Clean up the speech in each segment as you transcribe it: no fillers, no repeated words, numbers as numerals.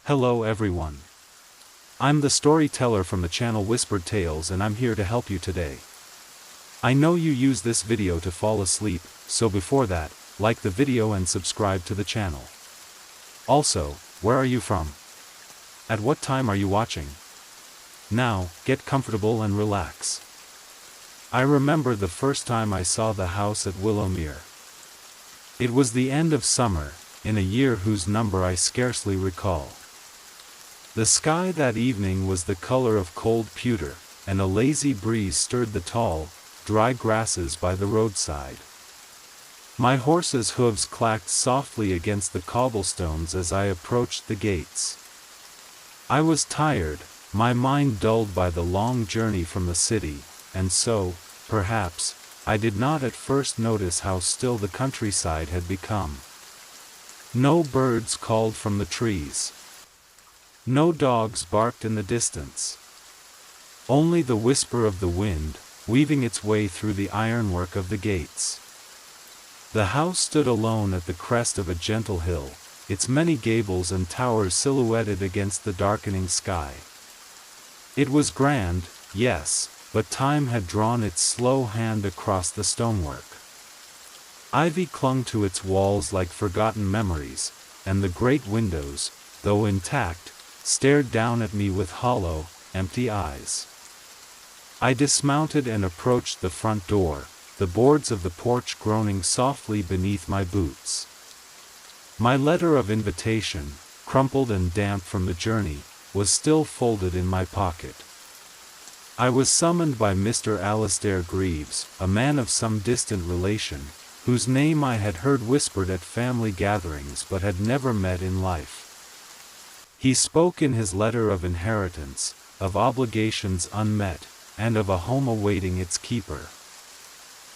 Hello everyone. I'm the storyteller from the channel Whispered Tales and I'm here to help you today. I know you use this video to fall asleep, so before that, like the video and subscribe to the channel. Also, where are you from? At what time are you watching? Now, get comfortable and relax. I remember the first time I saw the house at Willowmere. It was the end of summer, in a year whose number I scarcely recall. The sky that evening was the color of cold pewter, and a lazy breeze stirred the tall, dry grasses by the roadside. My horse's hooves clacked softly against the cobblestones as I approached the gates. I was tired, my mind dulled by the long journey from the city, and so, perhaps, I did not at first notice how still the countryside had become. No birds called from the trees. No dogs barked in the distance. Only the whisper of the wind, weaving its way through the ironwork of the gates. The house stood alone at the crest of a gentle hill, its many gables and towers silhouetted against the darkening sky. It was grand, yes, but time had drawn its slow hand across the stonework. Ivy clung to its walls like forgotten memories, and the great windows, though intact, stared down at me with hollow, empty eyes. I dismounted and approached the front door, the boards of the porch groaning softly beneath my boots. My letter of invitation, crumpled and damp from the journey, was still folded in my pocket. I was summoned by Mr. Alastair Greaves, a man of some distant relation, whose name I had heard whispered at family gatherings but had never met in life. He spoke in his letter of inheritance, of obligations unmet, and of a home awaiting its keeper.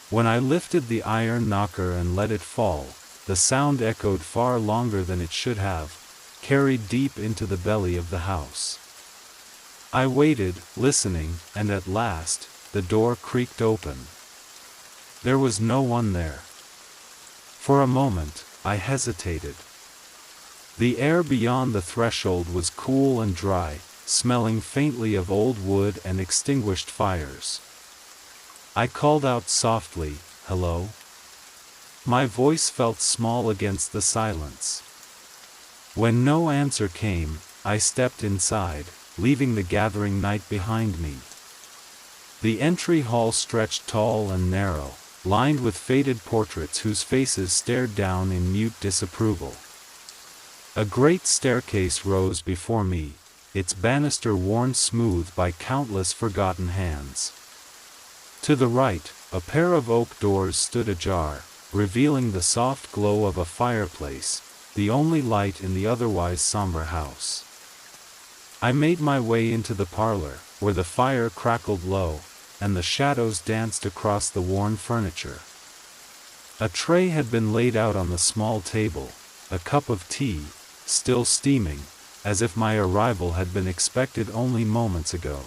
When I lifted the iron knocker and let it fall, the sound echoed far longer than it should have, carried deep into the belly of the house. I waited, listening, and at last, the door creaked open. There was no one there. For a moment, I hesitated. The air beyond the threshold was cool and dry, smelling faintly of old wood and extinguished fires. I called out softly, "Hello?" My voice felt small against the silence. When no answer came, I stepped inside, leaving the gathering night behind me. The entry hall stretched tall and narrow, lined with faded portraits whose faces stared down in mute disapproval. A great staircase rose before me, its banister worn smooth by countless forgotten hands. To the right, a pair of oak doors stood ajar, revealing the soft glow of a fireplace, the only light in the otherwise somber house. I made my way into the parlor, where the fire crackled low, and the shadows danced across the worn furniture. A tray had been laid out on the small table, a cup of tea, still steaming, as if my arrival had been expected only moments ago.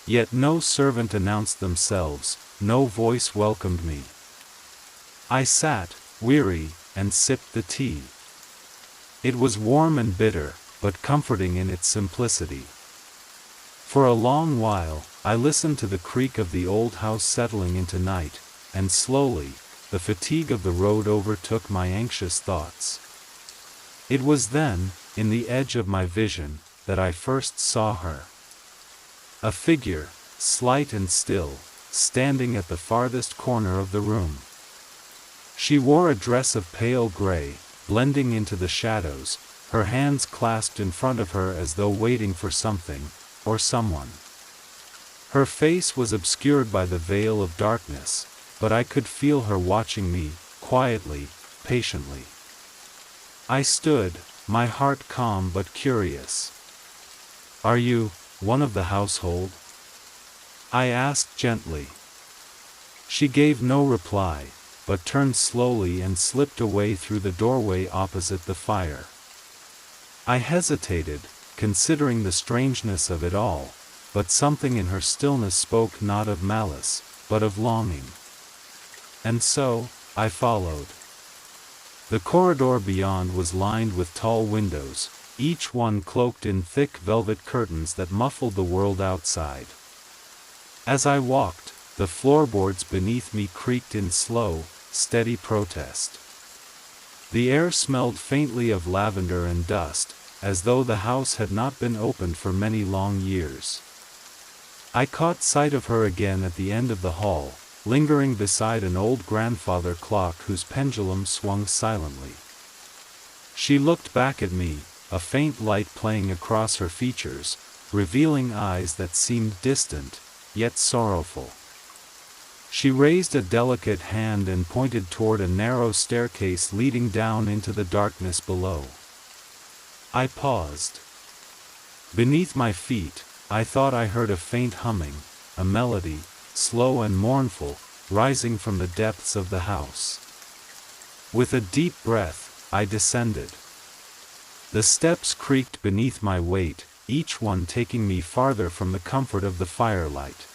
Yet no servant announced themselves, no voice welcomed me. I sat, weary, and sipped the tea. It was warm and bitter, but comforting in its simplicity. For a long while, I listened to the creak of the old house settling into night, and slowly, the fatigue of the road overtook my anxious thoughts. It was then, in the edge of my vision, that I first saw her. A figure, slight and still, standing at the farthest corner of the room. She wore a dress of pale gray, blending into the shadows, her hands clasped in front of her as though waiting for something, or someone. Her face was obscured by the veil of darkness, but I could feel her watching me, quietly, patiently. I stood, my heart calm but curious. "Are you one of the household?" I asked gently. She gave no reply, but turned slowly and slipped away through the doorway opposite the fire. I hesitated, considering the strangeness of it all, but something in her stillness spoke not of malice, but of longing. And so, I followed. The corridor beyond was lined with tall windows, each one cloaked in thick velvet curtains that muffled the world outside. As I walked, the floorboards beneath me creaked in slow, steady protest. The air smelled faintly of lavender and dust, as though the house had not been opened for many long years. I caught sight of her again at the end of the hall, lingering beside an old grandfather clock whose pendulum swung silently. She looked back at me, a faint light playing across her features, revealing eyes that seemed distant, yet sorrowful. She raised a delicate hand and pointed toward a narrow staircase leading down into the darkness below. I paused. Beneath my feet, I thought I heard a faint humming, a melody, slow and mournful, rising from the depths of the house. With a deep breath, I descended. The steps creaked beneath my weight, each one taking me farther from the comfort of the firelight.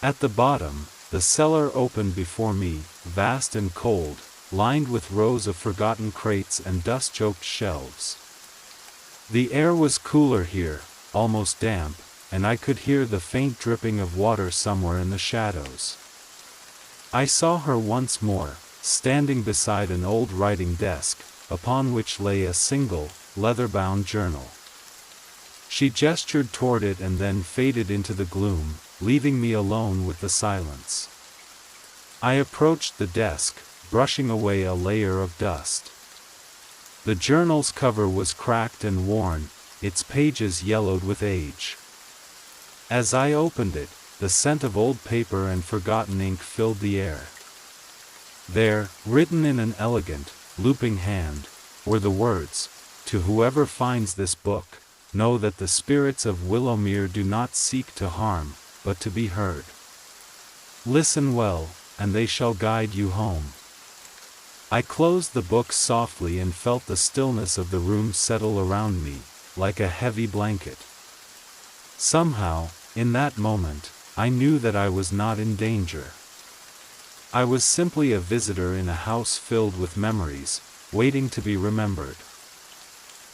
At the bottom, the cellar opened before me, vast and cold, lined with rows of forgotten crates and dust-choked shelves. The air was cooler here, almost damp, and I could hear the faint dripping of water somewhere in the shadows. I saw her once more, standing beside an old writing desk, upon which lay a single, leather-bound journal. She gestured toward it and then faded into the gloom, leaving me alone with the silence. I approached the desk, brushing away a layer of dust. The journal's cover was cracked and worn, its pages yellowed with age. As I opened it, the scent of old paper and forgotten ink filled the air. There, written in an elegant, looping hand, were the words, "To whoever finds this book, know that the spirits of Willowmere do not seek to harm, but to be heard. Listen well, and they shall guide you home." I closed the book softly and felt the stillness of the room settle around me, like a heavy blanket. Somehow, in that moment, I knew that I was not in danger. I was simply a visitor in a house filled with memories, waiting to be remembered.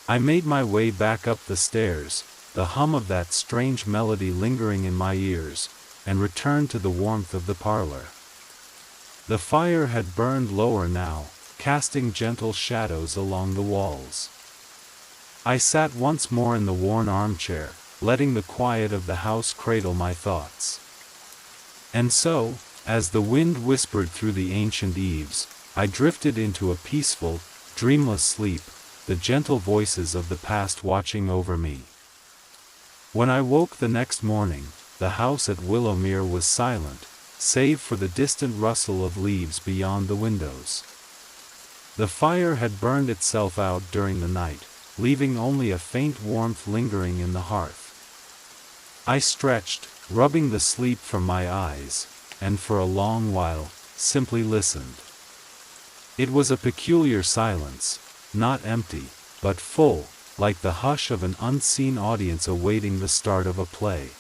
I made my way back up the stairs, the hum of that strange melody lingering in my ears, and returned to the warmth of the parlor. The fire had burned lower now, casting gentle shadows along the walls. I sat once more in the worn armchair, letting the quiet of the house cradle my thoughts. And so, as the wind whispered through the ancient eaves, I drifted into a peaceful, dreamless sleep, the gentle voices of the past watching over me. When I woke the next morning, the house at Willowmere was silent, save for the distant rustle of leaves beyond the windows. The fire had burned itself out during the night, leaving only a faint warmth lingering in the hearth. I stretched, rubbing the sleep from my eyes, and for a long while, simply listened. It was a peculiar silence, not empty, but full, like the hush of an unseen audience awaiting the start of a play.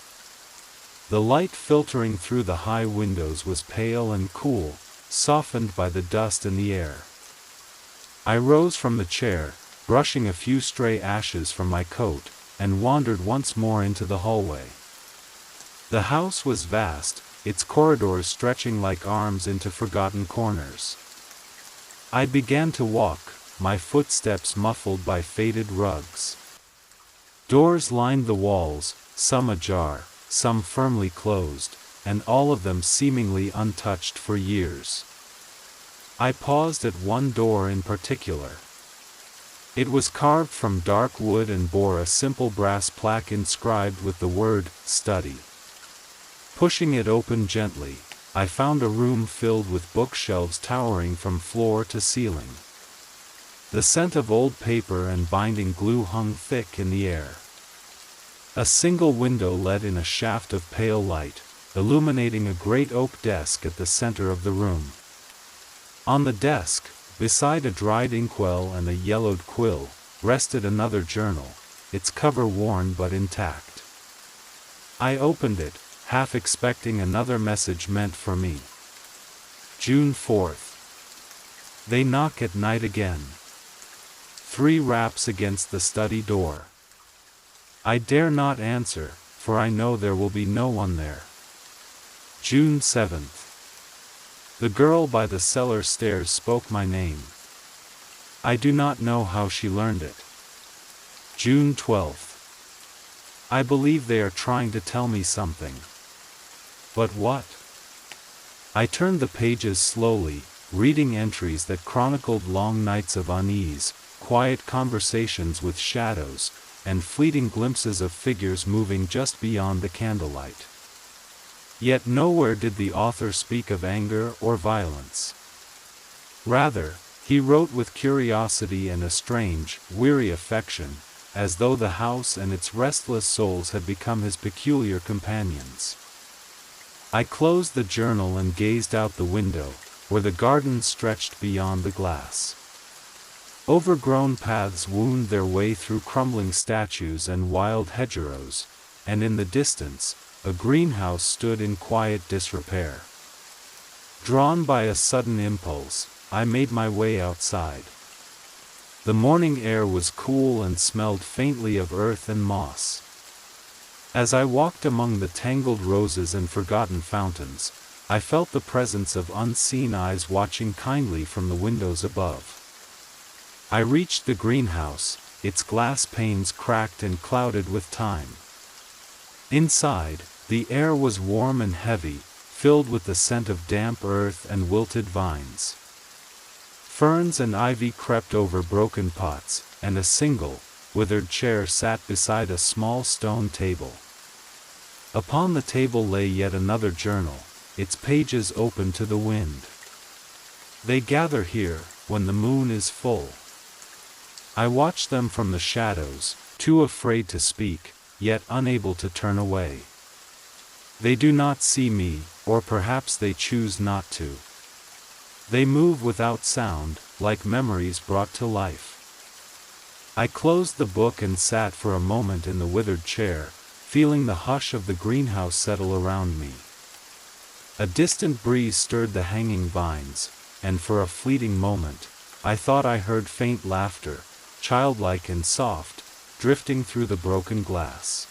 The light filtering through the high windows was pale and cool, softened by the dust in the air. I rose from the chair, brushing a few stray ashes from my coat, and wandered once more into the hallway. The house was vast, its corridors stretching like arms into forgotten corners. I began to walk, my footsteps muffled by faded rugs. Doors lined the walls, some ajar, some firmly closed, and all of them seemingly untouched for years. I paused at one door in particular. It was carved from dark wood and bore a simple brass plaque inscribed with the word, "Study." Pushing it open gently, I found a room filled with bookshelves towering from floor to ceiling. The scent of old paper and binding glue hung thick in the air. A single window let in a shaft of pale light, illuminating a great oak desk at the center of the room. On the desk, beside a dried inkwell and a yellowed quill, rested another journal, its cover worn but intact. I opened it, half expecting another message meant for me. June 4th. They knock at night again. 3 raps against the study door. I dare not answer, for I know there will be no one there. June 7th. The girl by the cellar stairs spoke my name. I do not know how she learned it. June 12th. I believe they are trying to tell me something. But what? I turned the pages slowly, reading entries that chronicled long nights of unease, quiet conversations with shadows, and fleeting glimpses of figures moving just beyond the candlelight. Yet nowhere did the author speak of anger or violence. Rather, he wrote with curiosity and a strange, weary affection, as though the house and its restless souls had become his peculiar companions. I closed the journal and gazed out the window, where the garden stretched beyond the glass. Overgrown paths wound their way through crumbling statues and wild hedgerows, and in the distance, a greenhouse stood in quiet disrepair. Drawn by a sudden impulse, I made my way outside. The morning air was cool and smelled faintly of earth and moss. As I walked among the tangled roses and forgotten fountains, I felt the presence of unseen eyes watching kindly from the windows above. I reached the greenhouse, its glass panes cracked and clouded with time. Inside, the air was warm and heavy, filled with the scent of damp earth and wilted vines. Ferns and ivy crept over broken pots, and a single, withered chair sat beside a small stone table. Upon the table lay yet another journal, its pages open to the wind. They gather here, when the moon is full. I watch them from the shadows, too afraid to speak, yet unable to turn away. They do not see me, or perhaps they choose not to. They move without sound, like memories brought to life. I closed the book and sat for a moment in the withered chair, feeling the hush of the greenhouse settle around me. A distant breeze stirred the hanging vines, and for a fleeting moment, I thought I heard faint laughter, childlike and soft, drifting through the broken glass.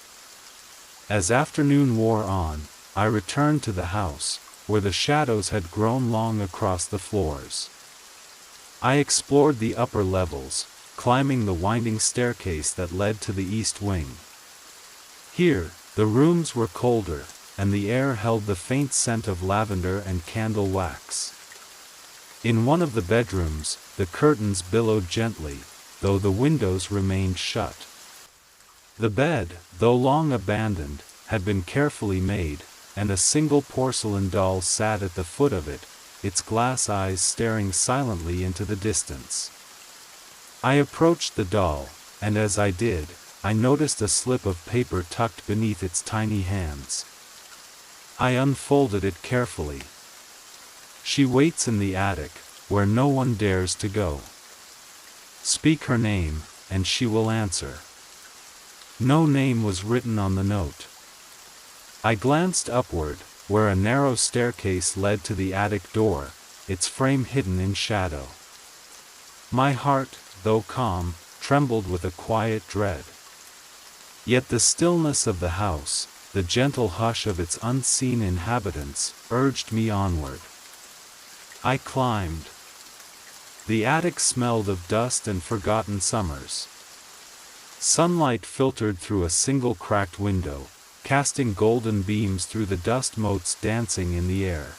As afternoon wore on, I returned to the house, where the shadows had grown long across the floors. I explored the upper levels, climbing the winding staircase that led to the east wing. Here, the rooms were colder, and the air held the faint scent of lavender and candle wax. In one of the bedrooms, the curtains billowed gently, though the windows remained shut. The bed, though long abandoned, had been carefully made, and a single porcelain doll sat at the foot of it, its glass eyes staring silently into the distance. I approached the doll, and as I did, I noticed a slip of paper tucked beneath its tiny hands. I unfolded it carefully. She waits in the attic, where no one dares to go. Speak her name, and she will answer. No name was written on the note. I glanced upward, where a narrow staircase led to the attic door, its frame hidden in shadow. My heart, though calm, trembled with a quiet dread. Yet the stillness of the house, the gentle hush of its unseen inhabitants, urged me onward. I climbed. The attic smelled of dust and forgotten summers. Sunlight filtered through a single cracked window, casting golden beams through the dust motes dancing in the air.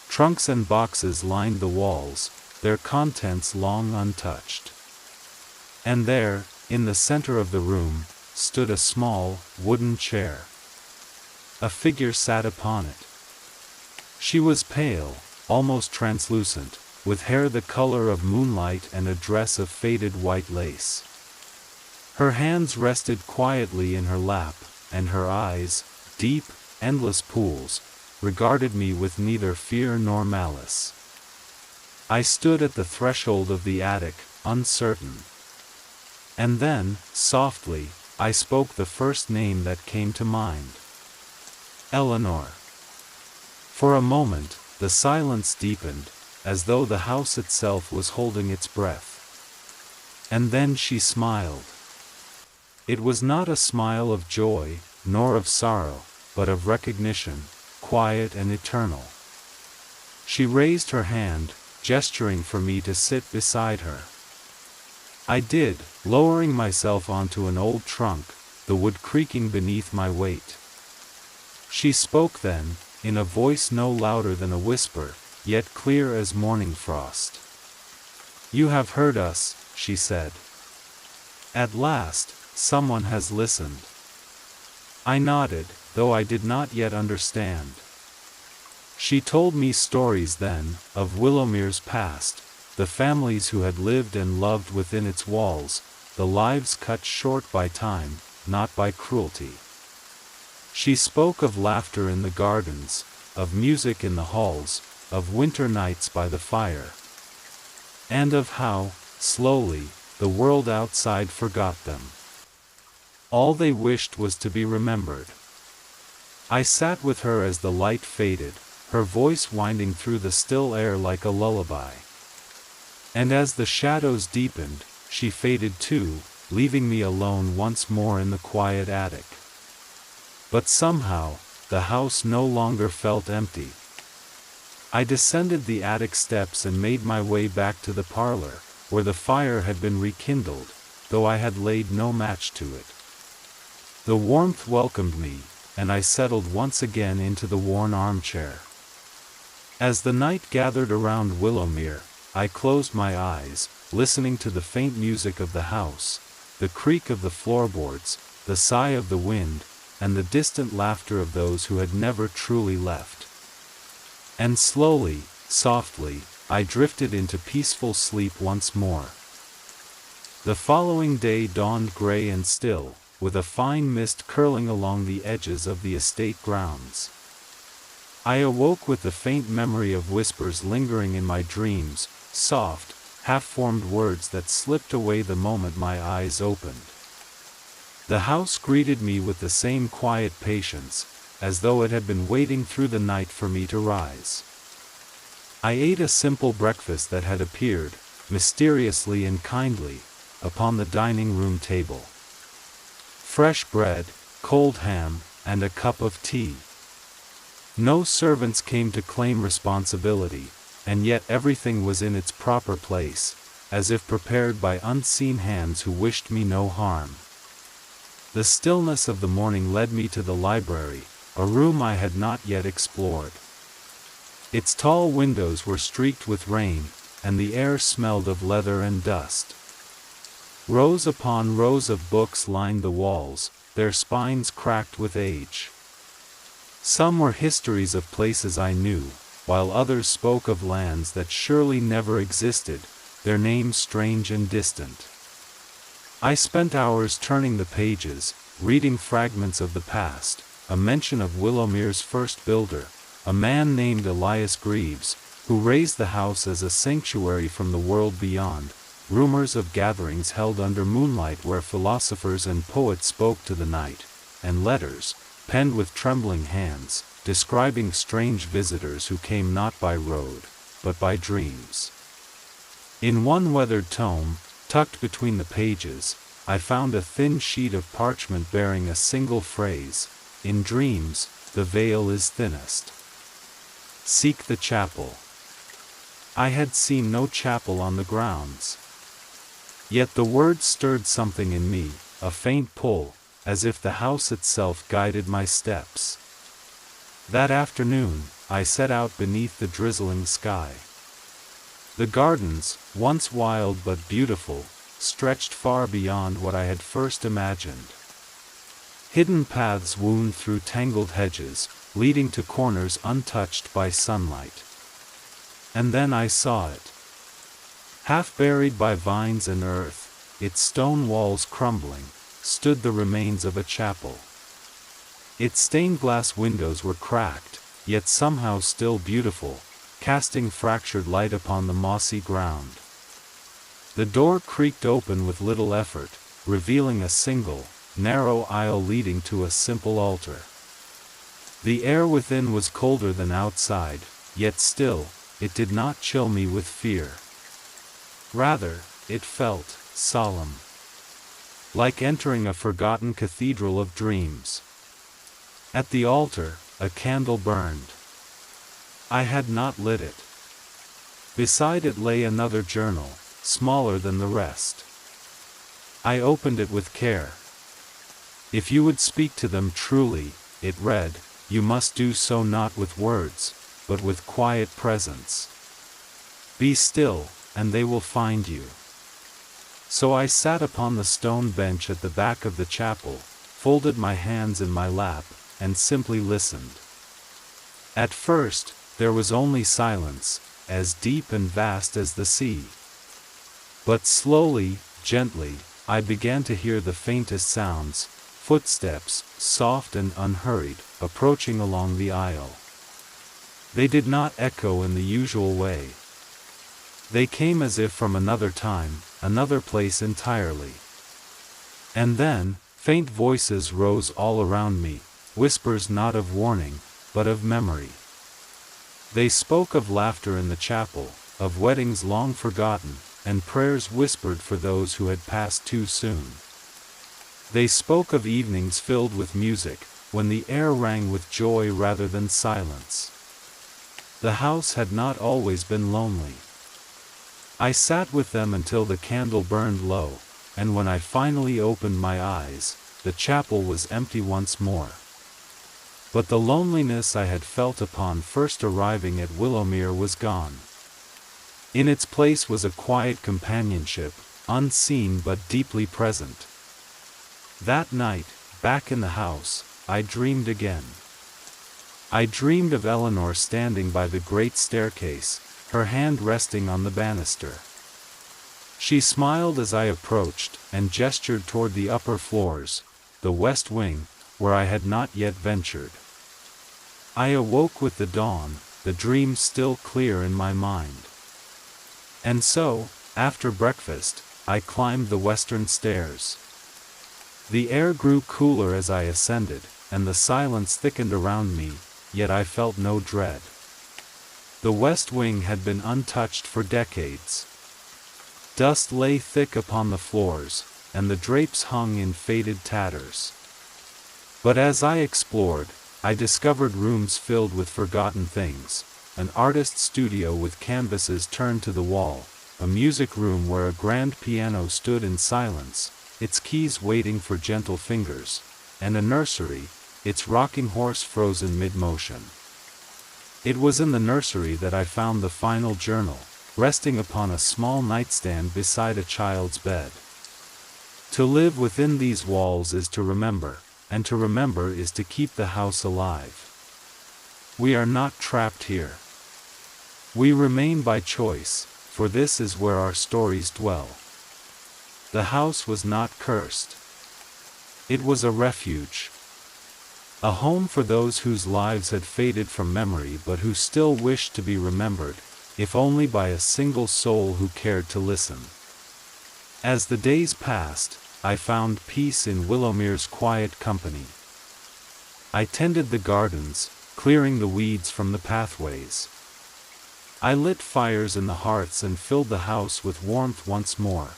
Trunks and boxes lined the walls, their contents long untouched. And there, in the center of the room, stood a small, wooden chair. A figure sat upon it. She was pale, almost translucent, with hair the color of moonlight and a dress of faded white lace. Her hands rested quietly in her lap, and her eyes, deep, endless pools, regarded me with neither fear nor malice. I stood at the threshold of the attic, uncertain. And then, softly, I spoke the first name that came to mind. Eleanor. For a moment, the silence deepened, as though the house itself was holding its breath. And then she smiled. It was not a smile of joy, nor of sorrow, but of recognition, quiet and eternal. She raised her hand, gesturing for me to sit beside her. I did, lowering myself onto an old trunk, the wood creaking beneath my weight. She spoke then, in a voice no louder than a whisper, yet clear as morning frost. "You have heard us," she said. "At last, someone has listened." I nodded, though I did not yet understand. She told me stories then, of Willowmere's past, the families who had lived and loved within its walls, the lives cut short by time, not by cruelty. She spoke of laughter in the gardens, of music in the halls, of winter nights by the fire, and of how, slowly, the world outside forgot them. All they wished was to be remembered. I sat with her as the light faded, her voice winding through the still air like a lullaby. And as the shadows deepened, she faded too, leaving me alone once more in the quiet attic. But somehow, the house no longer felt empty. I descended the attic steps and made my way back to the parlor, where the fire had been rekindled, though I had laid no match to it. The warmth welcomed me, and I settled once again into the worn armchair. As the night gathered around Willowmere, I closed my eyes, listening to the faint music of the house, the creak of the floorboards, the sigh of the wind, and the distant laughter of those who had never truly left. And slowly, softly, I drifted into peaceful sleep once more. The following day dawned gray and still, with a fine mist curling along the edges of the estate grounds. I awoke with the faint memory of whispers lingering in my dreams, soft, half-formed words that slipped away the moment my eyes opened. The house greeted me with the same quiet patience, as though it had been waiting through the night for me to rise. I ate a simple breakfast that had appeared, mysteriously and kindly, upon the dining room table. Fresh bread, cold ham, and a cup of tea. No servants came to claim responsibility, and yet everything was in its proper place, as if prepared by unseen hands who wished me no harm. The stillness of the morning led me to the library, a room I had not yet explored. Its tall windows were streaked with rain, and the air smelled of leather and dust. Rows upon rows of books lined the walls, their spines cracked with age. Some were histories of places I knew, while others spoke of lands that surely never existed, their names strange and distant. I spent hours turning the pages, reading fragments of the past, a mention of Willowmere's first builder, a man named Elias Greaves, who raised the house as a sanctuary from the world beyond, rumors of gatherings held under moonlight where philosophers and poets spoke to the night, and letters, penned with trembling hands, describing strange visitors who came not by road, but by dreams. In one weathered tome, tucked between the pages, I found a thin sheet of parchment bearing a single phrase, "In dreams, the veil is thinnest. Seek the chapel." I had seen no chapel on the grounds. Yet the words stirred something in me, a faint pull, as if the house itself guided my steps. That afternoon, I set out beneath the drizzling sky. The gardens, once wild but beautiful, stretched far beyond what I had first imagined. Hidden paths wound through tangled hedges, leading to corners untouched by sunlight. And then I saw it. Half buried by vines and earth, its stone walls crumbling, stood the remains of a chapel. Its stained glass windows were cracked, yet somehow still beautiful, casting fractured light upon the mossy ground. The door creaked open with little effort, revealing a single, narrow aisle leading to a simple altar. The air within was colder than outside, yet still, it did not chill me with fear. Rather, it felt solemn. Like entering a forgotten cathedral of dreams. At the altar, a candle burned. I had not lit it. Beside it lay another journal, smaller than the rest. I opened it with care. If you would speak to them truly, it read, you must do so not with words, but with quiet presence. Be still, and they will find you. So I sat upon the stone bench at the back of the chapel, folded my hands in my lap, and simply listened. At first, there was only silence, as deep and vast as the sea. But slowly, gently, I began to hear the faintest sounds, footsteps, soft and unhurried, approaching along the aisle. They did not echo in the usual way. They came as if from another time, another place entirely. And then, faint voices rose all around me, whispers not of warning, but of memory. They spoke of laughter in the chapel, of weddings long forgotten, and prayers whispered for those who had passed too soon. They spoke of evenings filled with music, when the air rang with joy rather than silence. The house had not always been lonely. I sat with them until the candle burned low, and when I finally opened my eyes, the chapel was empty once more. But the loneliness I had felt upon first arriving at Willowmere was gone. In its place was a quiet companionship, unseen but deeply present. That night, back in the house, I dreamed again. I dreamed of Eleanor standing by the great staircase, her hand resting on the banister. She smiled as I approached, and gestured toward the upper floors, the west wing, where I had not yet ventured. I awoke with the dawn, the dream still clear in my mind. And so, after breakfast, I climbed the western stairs. The air grew cooler as I ascended, and the silence thickened around me, yet I felt no dread. The west wing had been untouched for decades. Dust lay thick upon the floors, and the drapes hung in faded tatters. But as I explored, I discovered rooms filled with forgotten things, an artist's studio with canvases turned to the wall, a music room where a grand piano stood in silence, its keys waiting for gentle fingers, and a nursery, its rocking horse frozen mid-motion. It was in the nursery that I found the final journal, resting upon a small nightstand beside a child's bed. To live within these walls is to remember, and to remember is to keep the house alive. We are not trapped here. We remain by choice, for this is where our stories dwell. The house was not cursed. It was a refuge. A home for those whose lives had faded from memory but who still wished to be remembered, if only by a single soul who cared to listen. As the days passed, I found peace in Willowmere's quiet company. I tended the gardens, clearing the weeds from the pathways. I lit fires in the hearths and filled the house with warmth once more.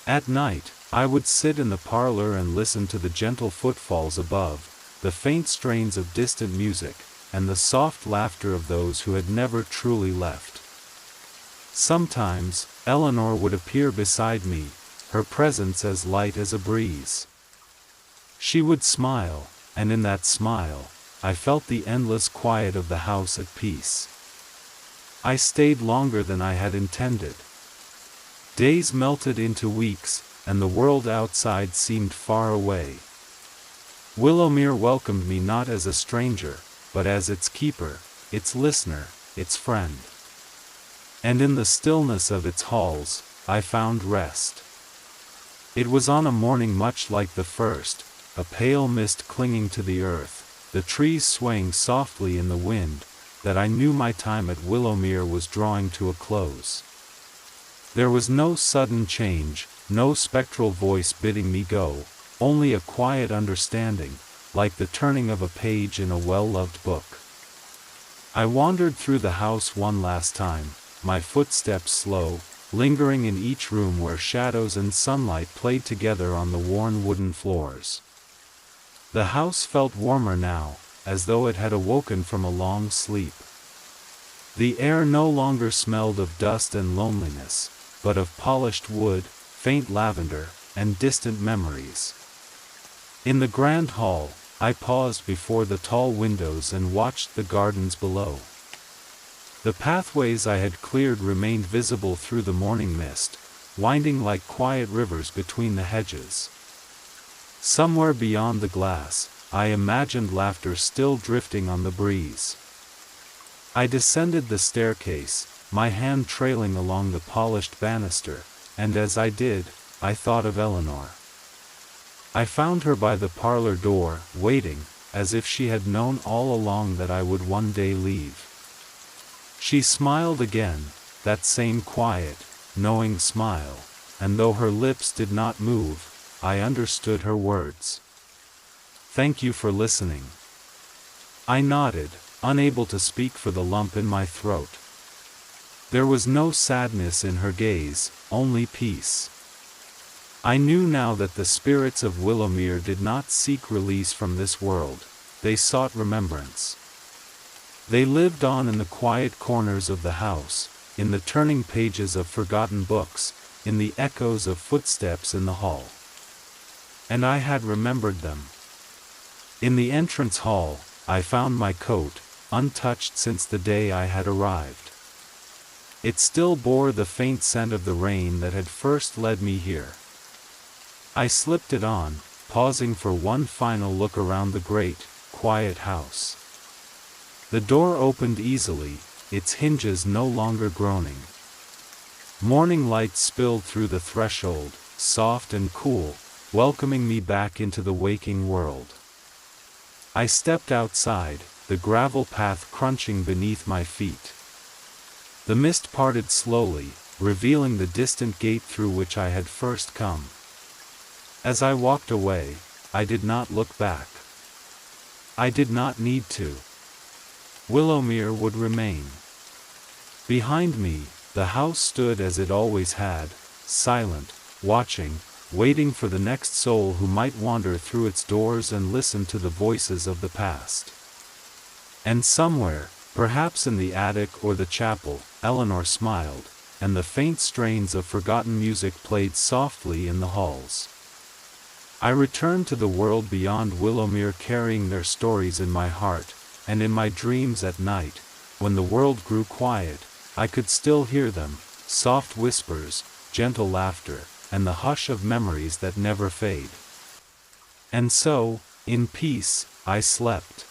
At night, I would sit in the parlor and listen to the gentle footfalls above, the faint strains of distant music, and the soft laughter of those who had never truly left. Sometimes, Eleanor would appear beside me, her presence as light as a breeze. She would smile, and in that smile, I felt the endless quiet of the house at peace. I stayed longer than I had intended. Days melted into weeks, and the world outside seemed far away. Willowmere welcomed me not as a stranger, but as its keeper, its listener, its friend. And in the stillness of its halls, I found rest. It was on a morning much like the first, a pale mist clinging to the earth, the trees swaying softly in the wind, that I knew my time at Willowmere was drawing to a close. There was no sudden change, no spectral voice bidding me go, only a quiet understanding, like the turning of a page in a well-loved book. I wandered through the house one last time, my footsteps slow, lingering in each room where shadows and sunlight played together on the worn wooden floors. The house felt warmer now, as though it had awoken from a long sleep. The air no longer smelled of dust and loneliness, but of polished wood, faint lavender, and distant memories. In the grand hall, I paused before the tall windows and watched the gardens below. The pathways I had cleared remained visible through the morning mist, winding like quiet rivers between the hedges. Somewhere beyond the glass, I imagined laughter still drifting on the breeze. I descended the staircase, my hand trailing along the polished banister, and as I did, I thought of Eleanor. I found her by the parlor door, waiting, as if she had known all along that I would one day leave. She smiled again, that same quiet, knowing smile, and though her lips did not move, I understood her words. "Thank you for listening." I nodded, unable to speak for the lump in my throat. There was no sadness in her gaze, only peace. I knew now that the spirits of Willowmere did not seek release from this world, they sought remembrance. They lived on in the quiet corners of the house, in the turning pages of forgotten books, in the echoes of footsteps in the hall. And I had remembered them. In the entrance hall, I found my coat, untouched since the day I had arrived. It still bore the faint scent of the rain that had first led me here. I slipped it on, pausing for one final look around the great, quiet house. The door opened easily, its hinges no longer groaning. Morning light spilled through the threshold, soft and cool, welcoming me back into the waking world. I stepped outside, the gravel path crunching beneath my feet. The mist parted slowly, revealing the distant gate through which I had first come. As I walked away, I did not look back. I did not need to. Willowmere would remain. Behind me, the house stood as it always had, silent, watching, waiting for the next soul who might wander through its doors and listen to the voices of the past. And somewhere, perhaps in the attic or the chapel, Eleanor smiled, and the faint strains of forgotten music played softly in the halls. I returned to the world beyond Willowmere carrying their stories in my heart, and in my dreams at night, when the world grew quiet, I could still hear them, soft whispers, gentle laughter, and the hush of memories that never fade. And so, in peace, I slept.